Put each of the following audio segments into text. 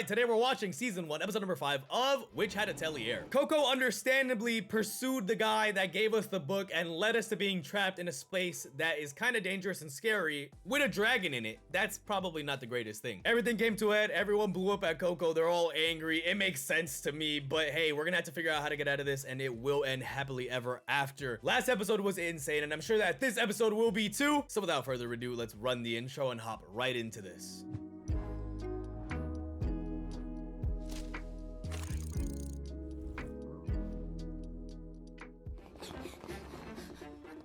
right, today we're watching season 1, episode number 5 of Witch Hat Atelier. Coco understandably pursued the guy that gave us the book and led us to being trapped in a space that is kind of dangerous and scary with a dragon in it. That's probably not the greatest thing. Everything came to a head. Everyone blew up at Coco. They're all angry. It makes sense to me, but hey, we're gonna have to figure out how to get out of this, and it will end happily ever after. Last episode was insane, and I'm sure that this episode will be too. So without further ado, let's run the intro and hop right into this.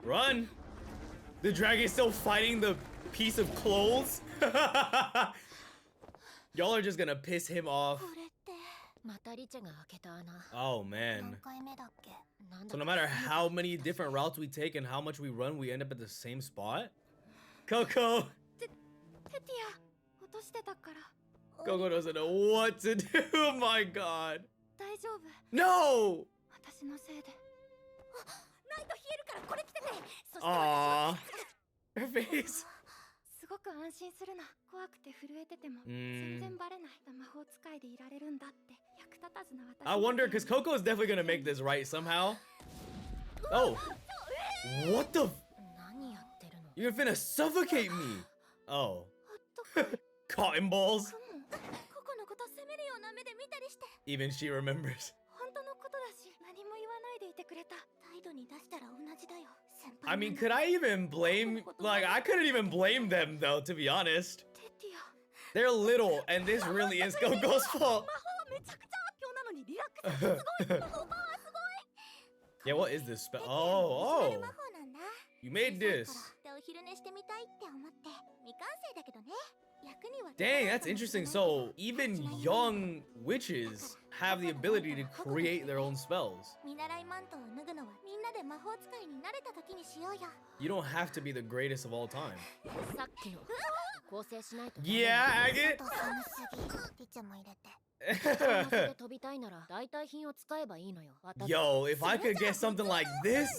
Run! The dragon is still fighting the piece of clothes? Y'all are just gonna piss him off. Oh man. So no matter how many different routes we take and how much we run, we end up at the same spot? Coco! Coco doesn't know what to do, oh my god. No! Aww. Her face. I wonder, because Coco is definitely gonna make this right somehow. Oh. What the? You're finna suffocate me. Oh. Cotton balls. Even she remembers. I mean, could I even blame, like, I couldn't even blame them though, to be honest. They're little, and this really is Coco's fault. Yeah, what is this spell? Oh, you made this. Dang, that's interesting. So even young witches have the ability to create their own spells. You don't have to be the greatest of all time. Yeah, Agate? Yo, if I could get something like this.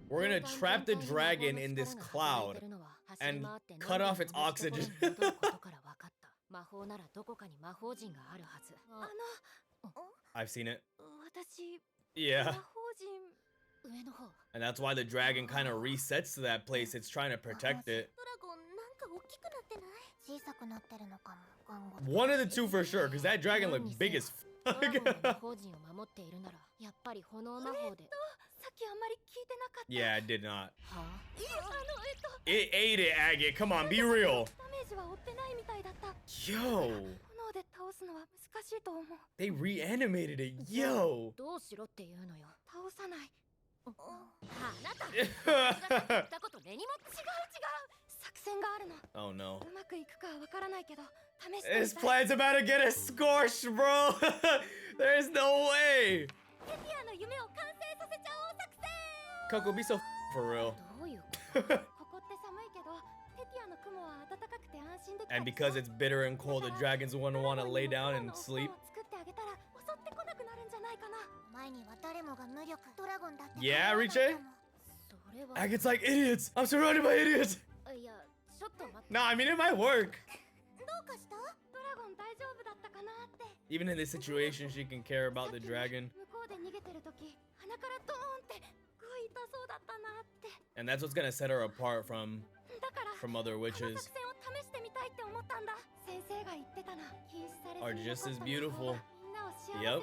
We're gonna trap the dragon in this cloud and cut off its oxygen. I've seen it. Yeah. And that's why the dragon kind of resets to that place. It's trying to protect it. One of the two for sure, because that dragon looked big as fuck. Yeah, I did not. It ate it, Agate. Come on, be real. Yo. They reanimated it. Yo. Oh no. This plan's about to get us scorched, bro. There's no way. Coco, be so for real. And because it's bitter and cold, the dragons wouldn't want to lay down and sleep. Yeah, Riche? Agate's like, idiots! I'm surrounded by idiots! Nah, I mean, it might work. Even in this situation, she can care about the dragon. And that's what's gonna set her apart from other witches. Are just as beautiful. Yep.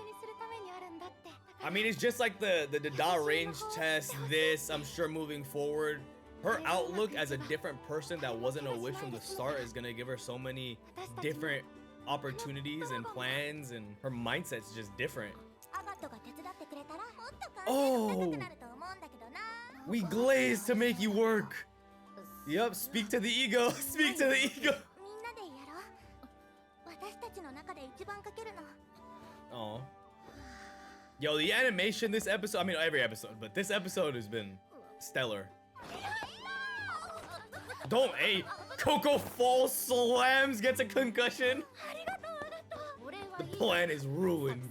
I mean, it's just like the Dada range test, this, I'm sure moving forward. Her outlook as a different person that wasn't a witch from the start is gonna give her so many different opportunities and plans, and her mindset's just different. Oh! We glaze to make you work! Yup, speak to the ego, speak to the ego! Oh. Yo, the animation this episode, I mean every episode, but this episode has been stellar. Don't, hey, Coco falls, slams, gets a concussion. The plan is ruined.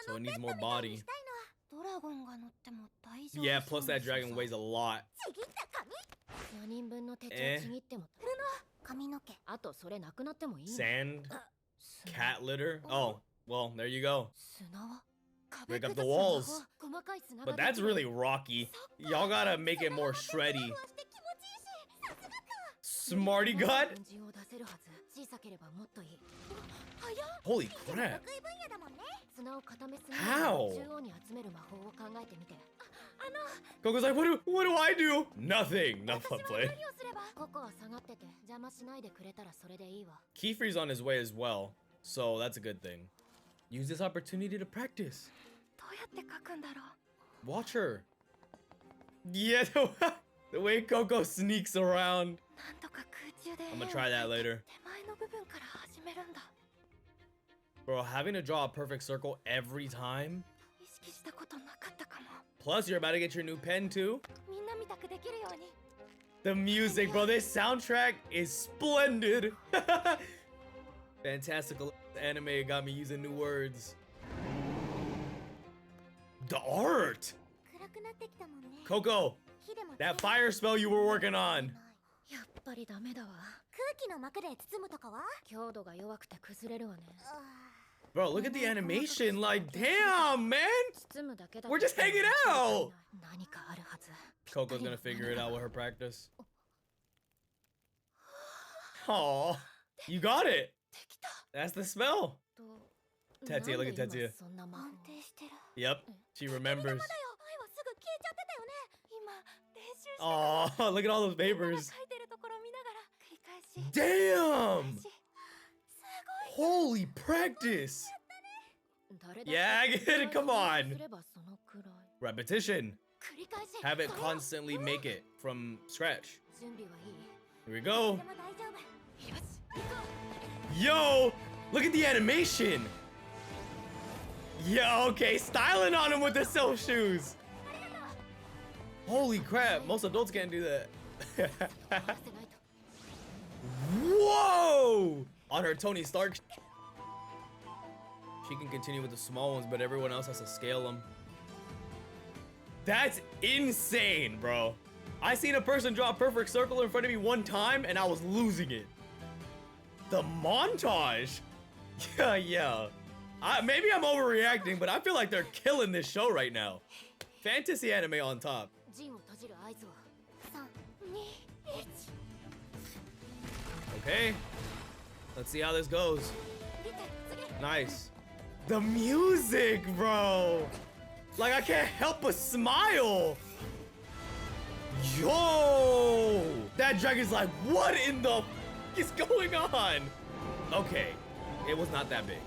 So it needs more body. Yeah, plus that dragon weighs a lot. Eh. Sand. Cat litter. Oh, well, there you go. Break up the walls. But that's really rocky. Y'all gotta make it more shreddy. Smarty gut? Holy crap. How? Coco's like, what do I do? Nothing. Not fun play. QIFREY'S on his way as well, so that's a good thing. Use this opportunity to practice. Watch her. Yeah, the way Coco sneaks around. I'm gonna try that later. Bro, having to draw a perfect circle every time? Plus, you're about to get your new pen too. The music, bro, this soundtrack is splendid. Fantastical anime got me using new words. The art! Coco, that fire spell you were working on. Bro, look at the animation. Like, damn, man. We're just hanging out. Coco's gonna figure it out with her practice. Aw, you got it. That's the spell. Tetsuya, look at Tetsuya. Yep, she remembers. Oh, look at all those papers. Damn! Holy practice! Yeah, I get it, come on! Repetition. Have it constantly make it from scratch. Here we go. Yo! Look at the animation! Yeah, okay, styling on him with the silk shoes! Holy crap, most adults can't do that. Whoa! On her Tony Stark. She can continue with the small ones, but everyone else has to scale them. That's insane, bro. I seen a person draw a perfect circle in front of me one time and I was losing it. The montage. Yeah. Maybe I'm overreacting, but I feel like they're killing this show right now. Fantasy anime on top. Okay. Let's see how this goes. Nice. The music, bro. Like, I can't help but smile. Yo. That dragon's like, what in the is going on? Okay. It was not that big.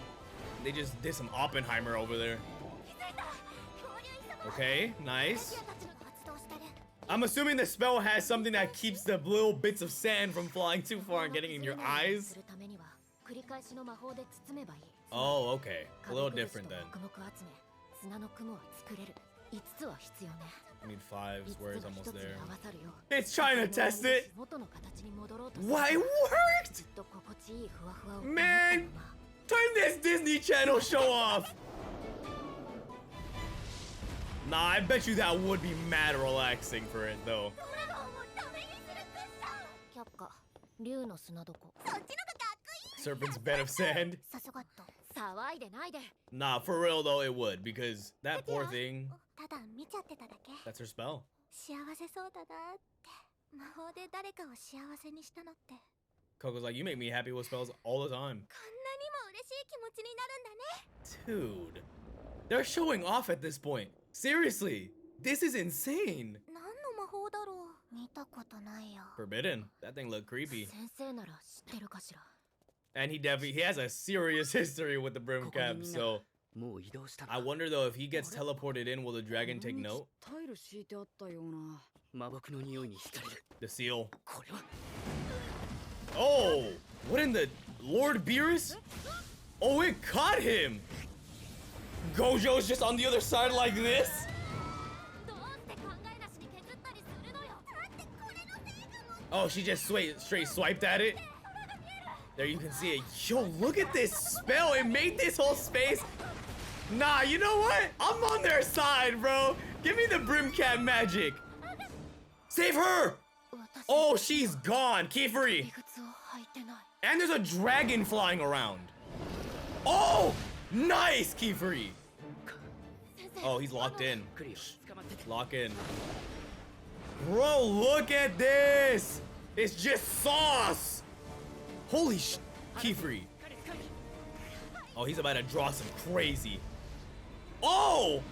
They just did some Oppenheimer over there. Okay, nice. I'm assuming the spell has something that keeps the little bits of sand from flying too far and getting in your eyes. Oh, okay. A little different then. I need 5s where it's almost there. It's trying to test it. Why, it worked! Man, turn this Disney Channel show off. Nah, I bet you that would be mad relaxing for it though. Serpent's bed of sand. Nah, for real though, it would, because that poor thing. That's her spell. Coco's like, you make me happy with spells all the time. Dude, they're showing off at this point. Seriously, this is insane. Forbidden. That thing looked creepy. And he has a serious history with the brim cap, so I wonder though if he gets teleported in, will the dragon take note? The seal. Oh, what in the Lord Beerus? Oh, it caught him. Gojo's just on the other side like this. Oh, she just straight swiped at it. There you can see it. Yo, look at this spell. It made this whole space Nah, you know what? I'm on their side, bro. Give me the brim cap magic. Save her! Oh, she's gone, Kifrey. And there's a dragon flying around. Oh, nice, Kifrey. Oh, he's locked in. Lock in. Bro, look at this. It's just sauce. Holy sh... Kifrey. Oh, he's about to draw some crazy. Oh!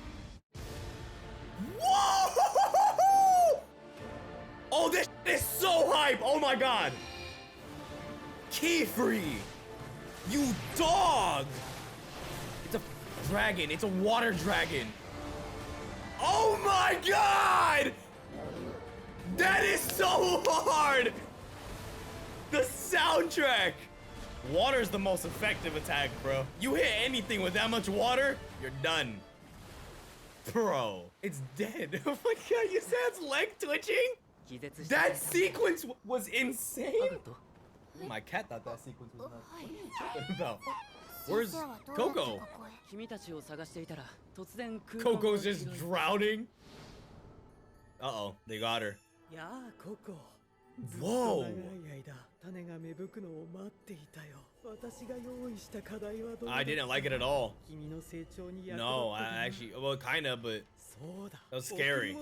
Whoa! Oh, this is so hype. Oh my god. Kifrey. You dog. It's a dragon. It's a water dragon. Oh my god. That is so hard. The soundtrack. Water is the most effective attack, bro. You hit anything with that much water, you're done. Bro, it's dead. Oh my god, you said it's leg twitching? That sequence was insane. My cat thought that sequence was nuts. What are you talking about? Where's Coco? Coco's just drowning. Uh-oh, they got her. Whoa! I didn't like it at all. No, I actually, well, kinda, but that was scary.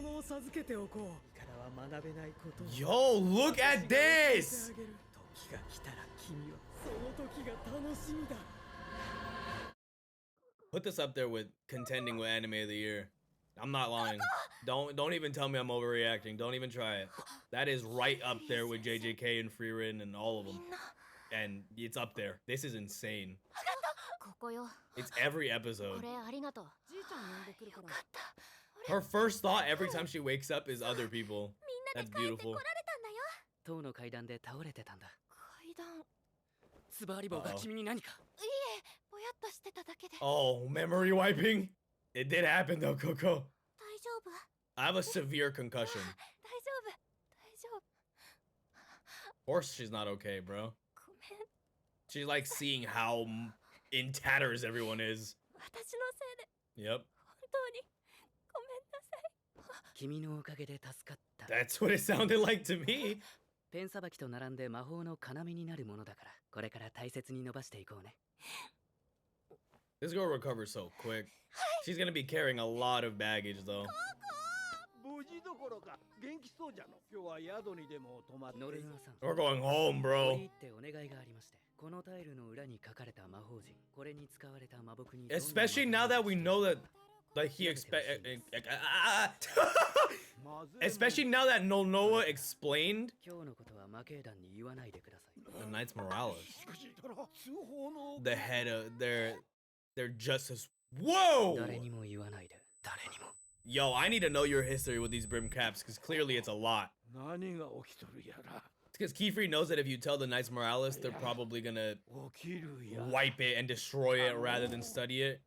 Yo, look at this! Put this up there with contending with anime of the year. I'm not lying. Don't even tell me I'm overreacting. Don't even try it. That is right up there with JJK and Frieren and all of them. And it's up there. This is insane. It's every episode. Her first thought every time she wakes up is other people. That's beautiful. Oh, memory wiping? It did happen though, Coco. I have a severe concussion. Of course she's not okay, bro. She's like seeing how in tatters everyone is. Yep. That's what it sounded like to me. This girl recovers so quick. She's gonna be carrying a lot of baggage though. We're going home, bro. Especially now that we know that, like, he especially now that Nonoa explained the Knights Morales. The head of their justice. Whoa! Yo, I need to know your history with these brim caps, because clearly it's a lot. Because Kifrey knows that if you tell the Knights Morales, they're probably gonna wipe it and destroy it rather than study it.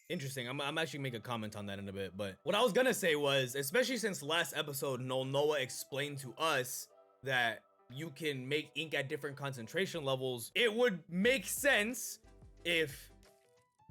Interesting. I'm actually make a comment on that in a bit, but what I was gonna say was, especially since last episode, Nonoa explained to us that you can make ink at different concentration levels, it would make sense if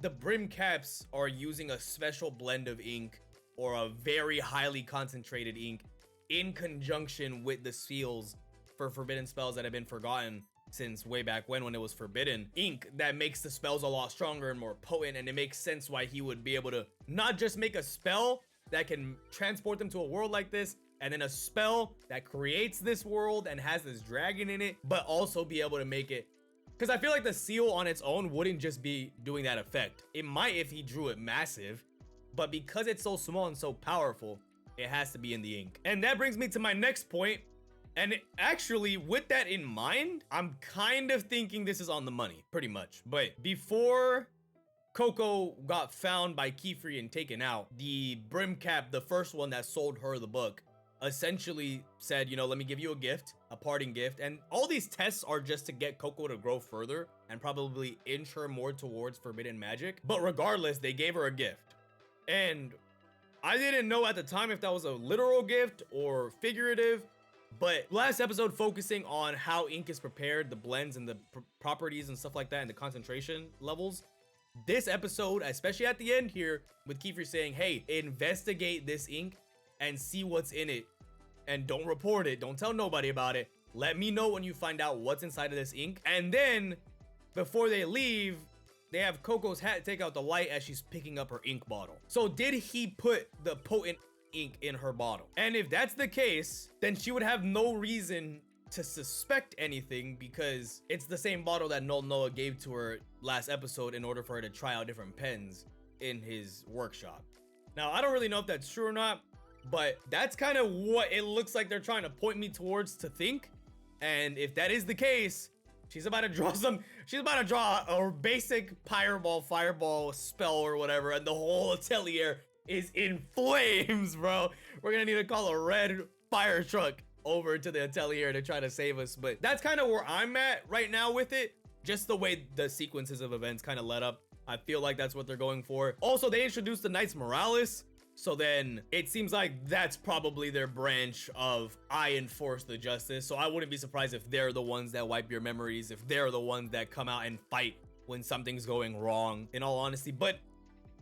the brim caps are using a special blend of ink or a very highly concentrated ink in conjunction with the seals for forbidden spells that have been forgotten since way back when it was forbidden. Ink that makes the spells a lot stronger and more potent, and it makes sense why he would be able to not just make a spell that can transport them to a world like this, and then a spell that creates this world and has this dragon in it, but also be able to make it. Because I feel like the seal on its own wouldn't just be doing that effect. It might if he drew it massive, but because it's so small and so powerful, it has to be in the ink. And that brings me to my next point. And actually, with that in mind, I'm kind of thinking this is on the money, pretty much. But before Coco got found by Kifrey and taken out, the brim cap, the first one that sold her the book, essentially said, you know, let me give you a gift, a parting gift. And all these tests are just to get Coco to grow further and probably inch her more towards forbidden magic. But regardless, they gave her a gift. And I didn't know at the time if that was a literal gift or figurative, but last episode focusing on how ink is prepared, the blends and the properties and stuff like that, and the concentration levels, this episode, especially at the end here, with QIFREY saying, hey, investigate this ink and see what's in it. And don't report it. Don't tell nobody about it. Let me know when you find out what's inside of this ink. And then, before they leave, they have Coco's hat take out the light as she's picking up her ink bottle. So did he put the potent ink in her bottle? And if that's the case, then she would have no reason to suspect anything, because it's the same bottle that Noah gave to her last episode in order for her to try out different pens in his workshop. Now, I don't really know if that's true or not, but that's kind of what it looks like they're trying to point me towards to think. And if that is the case, she's about to draw a basic fireball spell or whatever, and the whole Atelier is in flames, bro. We're gonna need to call a red fire truck over to the Atelier to try to save us. But that's kind of where I'm at right now with it. Just the way the sequences of events kind of led up, I feel like that's what they're going for. Also, they introduced the Knights Morales, so then it seems like that's probably their branch of I enforce the justice. So I wouldn't be surprised if they're the ones that wipe your memories, if they're the ones that come out and fight when something's going wrong, in all honesty. But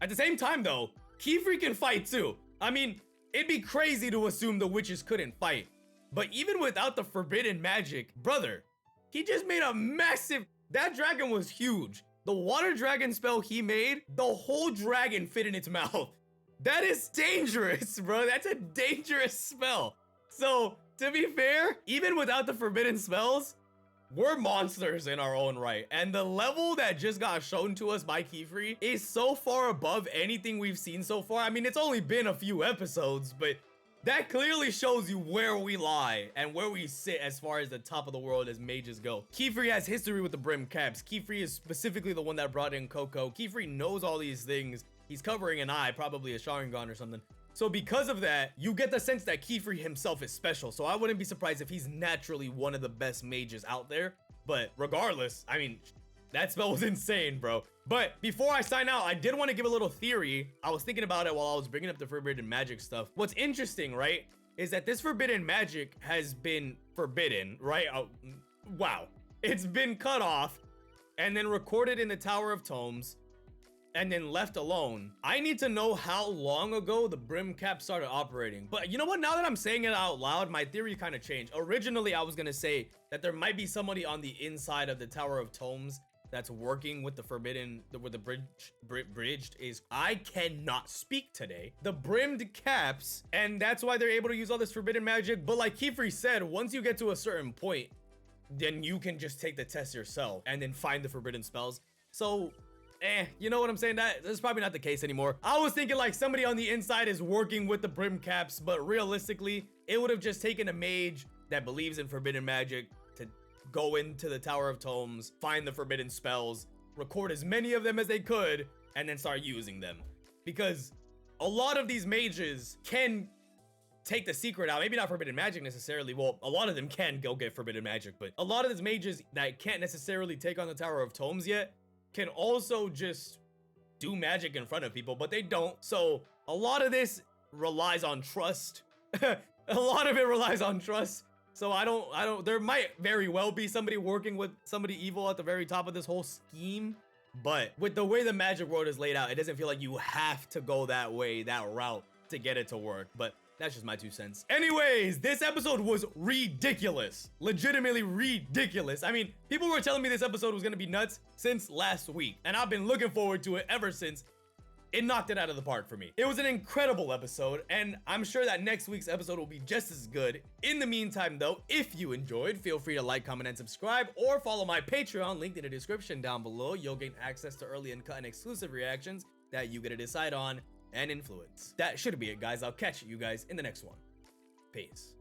at the same time though, QIFREY can fight too. I mean, it'd be crazy to assume the witches couldn't fight. But even without the forbidden magic, brother, he just made a massive... That dragon was huge. The water dragon spell he made, the whole dragon fit in its mouth. That is dangerous, bro. That's a dangerous spell. So, to be fair, even without the forbidden spells, we're monsters in our own right. And the level that just got shown to us by QIFREY is so far above anything we've seen so far. I mean, it's only been a few episodes, but that clearly shows you where we lie and where we sit as far as the top of the world as mages go. QIFREY has history with the brim caps. QIFREY is specifically the one that brought in COCO. QIFREY knows all these things. He's covering an eye, probably a Sharingan or something. So because of that, you get the sense that QIFREY himself is special. So I wouldn't be surprised if he's naturally one of the best mages out there. But regardless, I mean, that spell was insane, bro. But before I sign out, I did want to give a little theory. I was thinking about it while I was bringing up the forbidden magic stuff. What's interesting, right, is that this forbidden magic has been forbidden, right? Wow. It's been cut off and then recorded in the Tower of Tomes and then left alone. I need to know how long ago the brim cap started operating. But you know what? Now that I'm saying it out loud, my theory kind of changed. Originally, I was going to say that there might be somebody on the inside of the Tower of Tomes that's working with the forbidden, with the bridged is, I cannot speak today, the brimmed caps, and that's why they're able to use all this forbidden magic. But like QIFREY said, once you get to a certain point, then you can just take the test yourself and then find the forbidden spells. So, you know what I'm saying? That's probably not the case anymore. I was thinking like somebody on the inside is working with the brim caps, but realistically, it would have just taken a mage that believes in forbidden magic to go into the Tower of Tomes, find the forbidden spells, record as many of them as they could, and then start using them. Because a lot of these mages can take the secret out. Maybe not forbidden magic necessarily. Well, a lot of them can go get forbidden magic, but a lot of these mages that can't necessarily take on the Tower of Tomes yet can also just do magic in front of people, but they don't. So a lot of this relies on trust. A lot of it relies on trust. So I don't, there might very well be somebody working with somebody evil at the very top of this whole scheme. But with the way the magic world is laid out, it doesn't feel like you have to go that way, that route to get it to work. But that's just my 2 cents. Anyways, this episode was ridiculous. Legitimately ridiculous. I mean, people were telling me this episode was gonna be nuts since last week, and I've been looking forward to it ever since. It knocked it out of the park for me. It was an incredible episode, and I'm sure that next week's episode will be just as good. In the meantime, though, if you enjoyed, feel free to like, comment, and subscribe, or follow my Patreon, linked in the description down below. You'll gain access to early uncut and exclusive reactions that you get to decide on and influence. That should be it, guys. I'll catch you guys in the next one. Peace.